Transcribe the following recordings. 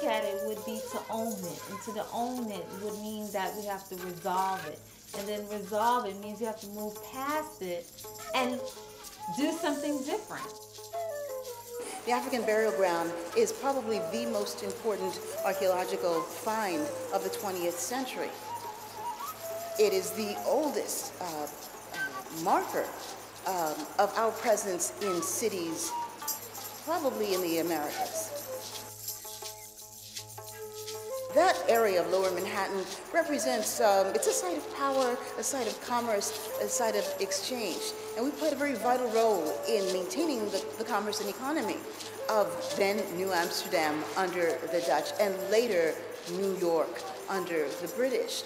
At it would be to own it, and to own it would mean that we have to resolve it, and then resolve it means you have to move past it and do something different. The African burial ground is probably the most important archaeological find of the 20th century. It is the oldest marker of our presence in cities, probably in the Americas. That area of Lower Manhattan represents, it's a site of power, a site of commerce, a site of exchange. And we played a very vital role in maintaining the commerce and economy of then New Amsterdam under the Dutch and later New York under the British.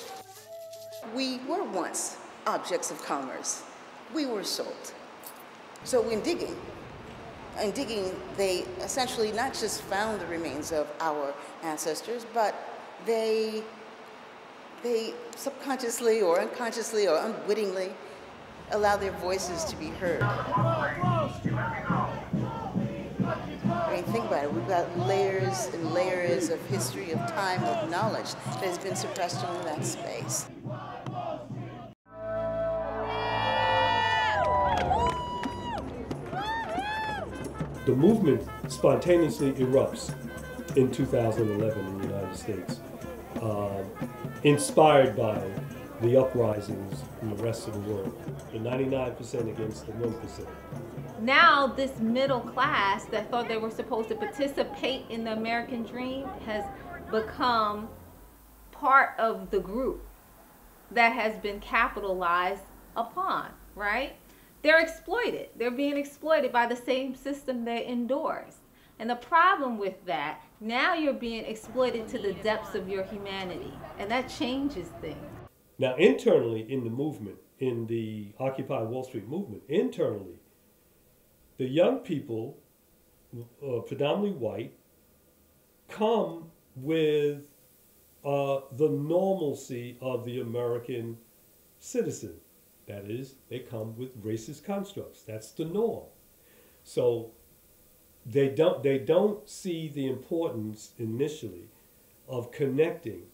We were once objects of commerce. We were sold. So in digging, they essentially not just found the remains of our ancestors, but they subconsciously or unconsciously or unwittingly allow their voices to be heard. I mean, think about it. We've got layers and layers of history, of time, of knowledge that has been suppressed in that space. The movement spontaneously erupts in 2011 in the United States, inspired by the uprisings in the rest of the world, the 99% against the 1%. Now this middle class that thought they were supposed to participate in the American dream has become part of the group that has been capitalized upon, right? They're exploited. They're being exploited by the same system they endorsed. And the problem with that, now you're being exploited to the depths of your humanity. And that changes things. Now, internally in the movement, in the Occupy Wall Street movement, internally, the young people, predominantly white, come with the normalcy of the American citizen. That is, they come with racist constructs. That's the norm. So they don't see the importance initially of connecting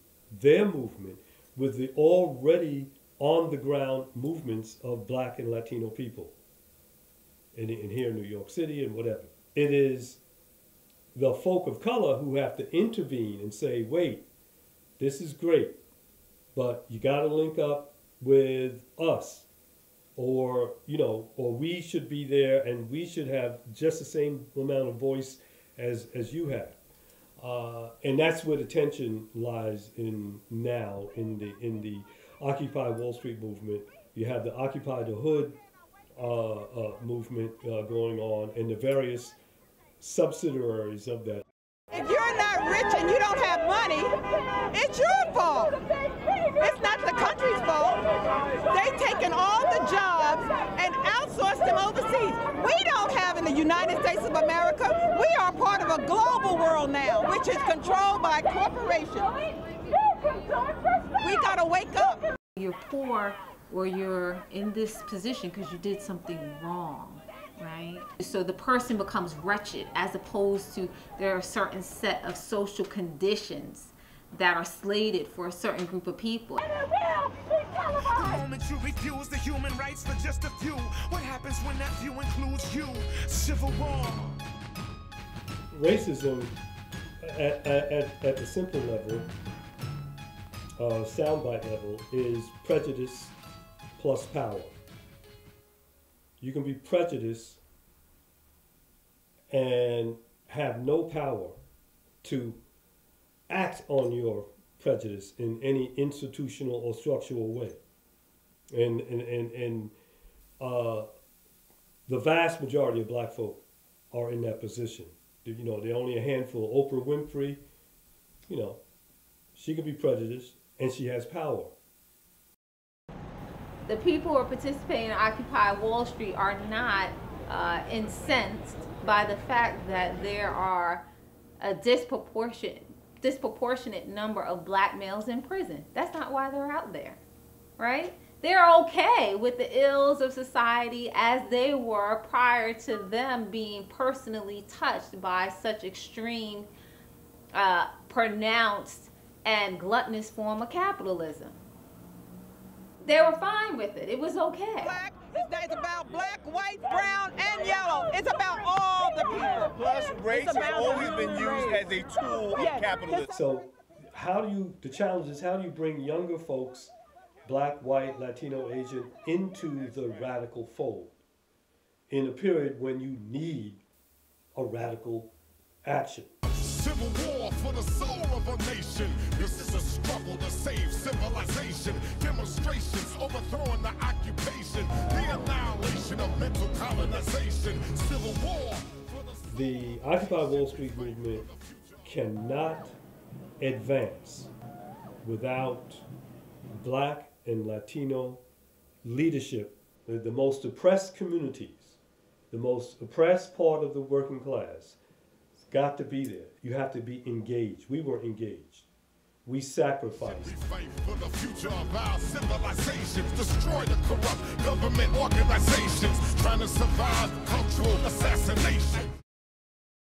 their movement with the already on-the-ground movements of Black and Latino people in here in New York City and whatever. It is the folk of color who have to intervene and say, wait, this is great, but you got to link up with us, or we should be there and we should have just the same amount of voice as you have. And that's where the tension lies in now in the Occupy Wall Street movement. You have the Occupy the Hood movement going on, and the various subsidiaries of that. If you're not rich and you don't have money, it's your fault. It's not the country's fault. They've taken all the jobs and outsourced them overseas. We don't have in the United States of America. We are part of a global world now, which is controlled by corporations. We gotta wake up. You're poor or you're in this position because you did something wrong, right? So the person becomes wretched, as opposed to there are a certain set of social conditions that are slated for a certain group of people. The moment you refuse the human rights for just a few, what happens when that few includes you? Civil war. Racism at the simple level, soundbite level, is prejudice plus power. You can be prejudiced and have no power to act on your prejudice in any institutional or structural way. And the vast majority of Black folk are in that position. You know, they're only a handful. Oprah Winfrey, you know, she can be prejudiced and she has power. The people who are participating in Occupy Wall Street are not incensed by the fact that there are a disproportionate number of black males in prison. That's not why they're out there, right? They're okay with the ills of society as they were prior to them being personally touched by such extreme, pronounced, and gluttonous form of capitalism. They were fine with it. It was okay. Black, it's about black, white, brown, and yellow. It's about all the people. Plus, race has always been used as a tool of capitalism. So the challenge is, how do you bring younger folks, black, white, Latino, Asian, into the radical fold in a period when you need a radical action? Civil war for the soul of a nation. This is a struggle to save civilization. Demonstrations overthrowing the occupation. The annihilation of mental colonization. Civil war. The Occupy Wall Street movement cannot advance without black and Latino leadership. The most oppressed communities, the most oppressed part of the working class, got to be there. You have to be engaged. We were engaged. We sacrificed. We fight for the future of our civilizations. Destroy the corrupt government organizations trying to survive cultural assassination.